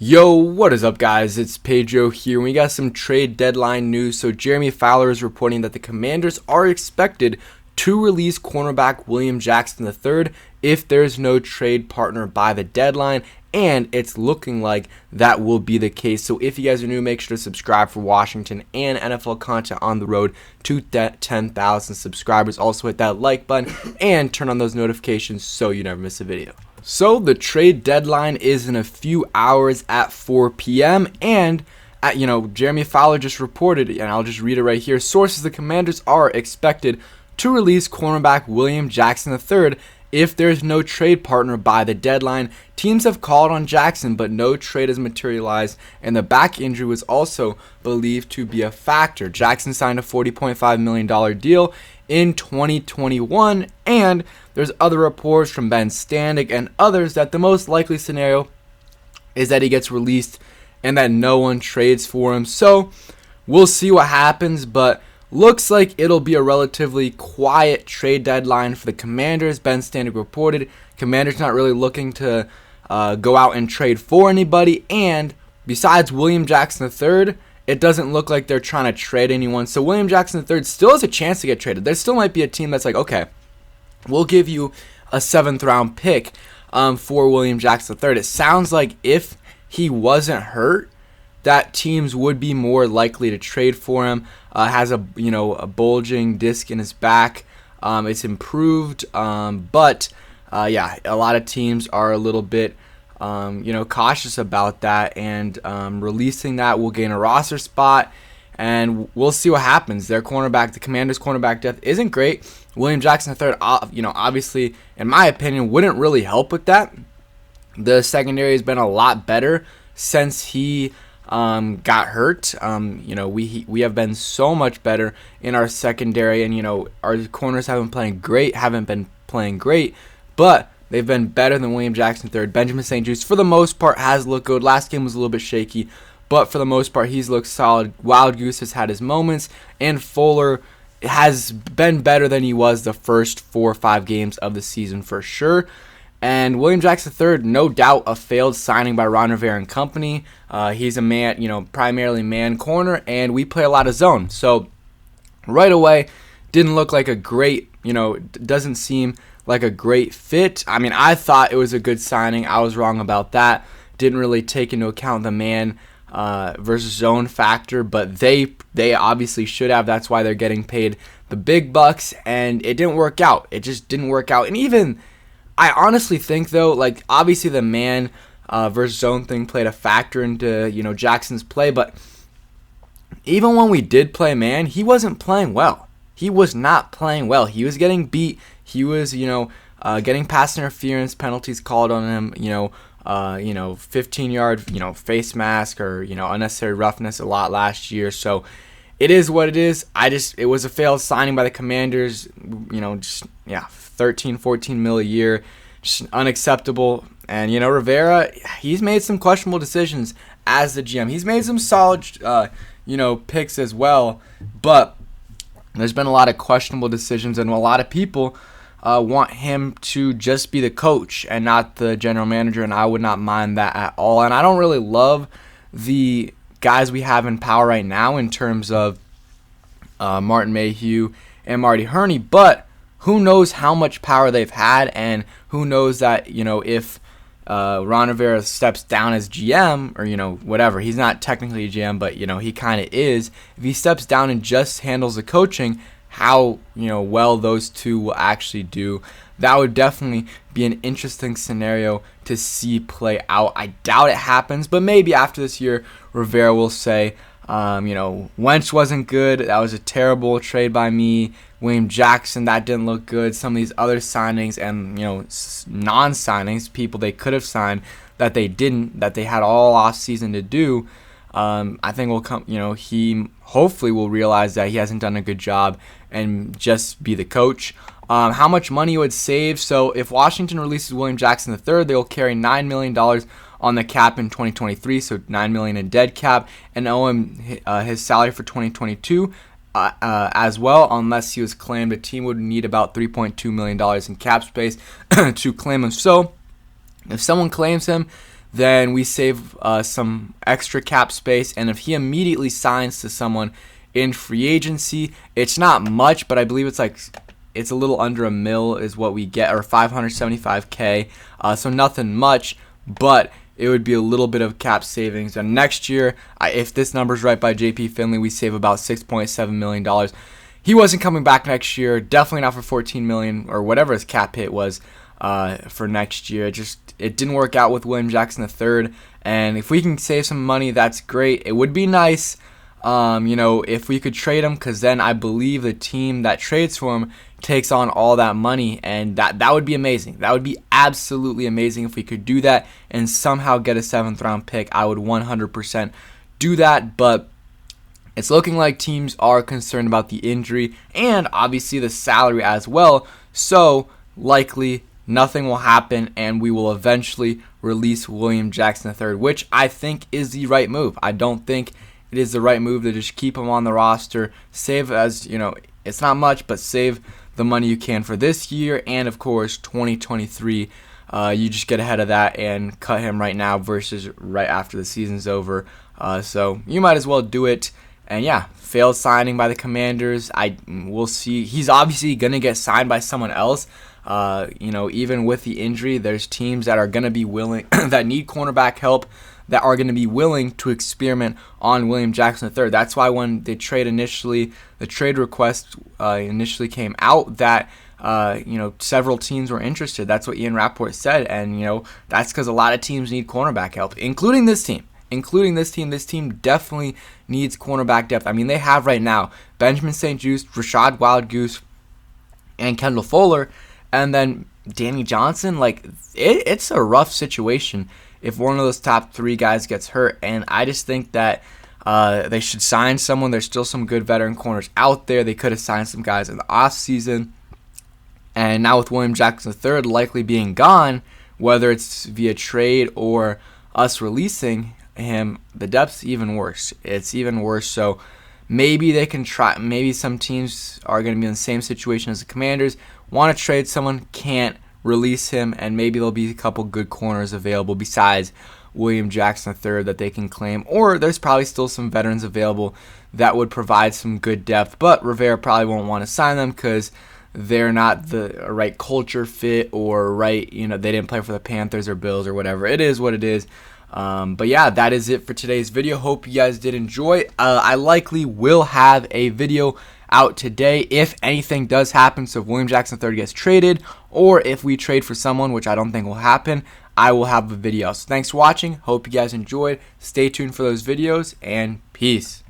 Yo, what is up, guys? It's Pedro here. We got some trade deadline news. So Jeremy Fowler is reporting that the Commanders are expected to release cornerback William Jackson III if there's no trade partner by the deadline, and it's looking like that will be the case. So if you guys are new, make sure to subscribe for Washington and NFL content on the road to 10,000 subscribers. Also hit that like button and turn on those notifications so you never miss a video. So the trade deadline is in a few hours at 4 p.m. and Jeremy Fowler just reported, and I'll just read it right here. Sources: the Commanders are expected to release cornerback William Jackson III if there's no trade partner by the deadline. Teams have called on Jackson, but no trade has materialized, and the back injury was also believed to be a factor. Jackson signed a $40.5 million deal in 2021, and there's other reports from Ben Standig and others that the most likely scenario is that he gets released and that no one trades for him. So we'll see what happens, but looks like it'll be a relatively quiet trade deadline for the Commanders. Ben Standig reported Commanders not really looking to go out and trade for anybody, and besides William Jackson III, it doesn't look like they're trying to trade anyone. So William Jackson III still has a chance to get traded. There still might be a team that's like, okay, we'll give you a 7th round pick for William Jackson III. It sounds like if he wasn't hurt, that teams would be more likely to trade for him. Has a bulging disc in his back. It's improved, but a lot of teams are a little bit cautious about that, and releasing that will gain a roster spot, and we'll see what happens. Their cornerback, the Commanders' cornerback depth isn't great. William Jackson III, obviously, in my opinion, wouldn't really help with that. The secondary has been a lot better since he got hurt. We have been so much better in our secondary, and our corners haven't been playing great, but they've been better than William Jackson III. Benjamin St-Juste, for the most part, has looked good. Last game was a little bit shaky, but for the most part, he's looked solid. Wild Goose has had his moments, and Fuller has been better than he was the first 4 or 5 games of the season for sure. And William Jackson III, no doubt a failed signing by Ron Rivera and company. He's a man, primarily man corner, and we play a lot of zone. So right away, didn't look like a great, doesn't seem like a great fit. I mean, I thought it was a good signing. I was wrong about that. Didn't really take into account the man versus zone factor, but they obviously should have. That's why they're getting paid the big bucks, and it didn't work out. It just didn't work out. And even I honestly think, though, like, obviously the man versus zone thing played a factor into, Jackson's play, but even when we did play man, he wasn't playing well. He was not playing well. He was getting beat. He was, getting pass interference penalties called on him, 15-yard, face mask or, unnecessary roughness a lot last year. So it is what it is. It was a failed signing by the Commanders, 13, 14 mil a year, just unacceptable. And, Rivera, he's made some questionable decisions as the GM. He's made some solid, picks as well, but there's been a lot of questionable decisions, and a lot of people want him to just be the coach and not the general manager, and I would not mind that at all. And I don't really love the guys we have in power right now in terms of Martin Mayhew and Marty Herney, but who knows how much power they've had, and who knows that, if Ron Rivera steps down as GM, or, whatever, he's not technically a GM, but, he kind of is. If he steps down and just handles the coaching, how, well those two will actually do. That would definitely be an interesting scenario to see play out. I doubt it happens, but maybe after this year, Rivera will say, Wentz wasn't good. That was a terrible trade by me. William Jackson, that didn't look good. Some of these other signings and, non-signings, people they could have signed that they didn't, that they had all off season to do. I think will come, he hopefully will realize that he hasn't done a good job and just be the coach. How much money it would save? So if Washington releases William Jackson III, they will carry $9 million on the cap in 2023, so $9 million in dead cap, and owe him his salary for 2022 as well, unless he was claimed. The team would need about $3.2 million in cap space to claim him. So if someone claims him, then we save some extra cap space. And if he immediately signs to someone in free agency, it's not much, but I believe it's a little under $1 million is what we get, or $575K. So nothing much, but it would be a little bit of cap savings. And next year, if this number's right by JP Finley, we save about $6.7 million. He wasn't coming back next year, definitely not for $14 million or whatever his cap hit was for next year. It didn't work out with William Jackson III, and if we can save some money, that's great. It would be nice, if we could trade him, because then I believe the team that trades for him takes on all that money, and that would be amazing. That would be absolutely amazing if we could do that and somehow get a 7th round pick. I would 100% do that, but it's looking like teams are concerned about the injury and obviously the salary as well, so likely nothing will happen, and we will eventually release William Jackson III, which I think is the right move. I don't think it is the right move to just keep him on the roster, save, as it's not much, but save the money you can for this year, and of course 2023. You just get ahead of that and cut him right now versus right after the season's over. So you might as well do it. And yeah, failed signing by the Commanders. We'll see. He's obviously going to get signed by someone else. Even with the injury, there's teams that are going to be willing, that need cornerback help, that are going to be willing to experiment on William Jackson III. That's why when the trade request initially came out, that several teams were interested. That's what Ian Rappaport said, and that's because a lot of teams need cornerback help, including this team. This team definitely needs cornerback depth. I mean, they have right now Benjamin St-Juste, Rashad Wildgoose, and Kendall Fuller, and then Danny Johnson. It's a rough situation if one of those top 3 guys gets hurt, and I just think that they should sign someone. There's still some good veteran corners out there. They could have signed some guys in the offseason, and now with William Jackson III likely being gone, whether it's via trade or us releasing him, the depth's even worse. It's even worse. So maybe they can try. Maybe some teams are going to be in the same situation as the Commanders, want to trade someone, can't release him, and maybe there'll be a couple good corners available besides William Jackson III that they can claim, or there's probably still some veterans available that would provide some good depth, but Rivera probably won't want to sign them because they're not the right culture fit, or they didn't play for the Panthers or Bills or whatever. It is what it is. But yeah, that is it for today's video. Hope you guys did enjoy. I likely will have a video out today if anything does happen. So if William Jackson III gets traded, or if we trade for someone, which I don't think will happen, I will have a video. So thanks for watching. Hope you guys enjoyed. Stay tuned for those videos, and peace.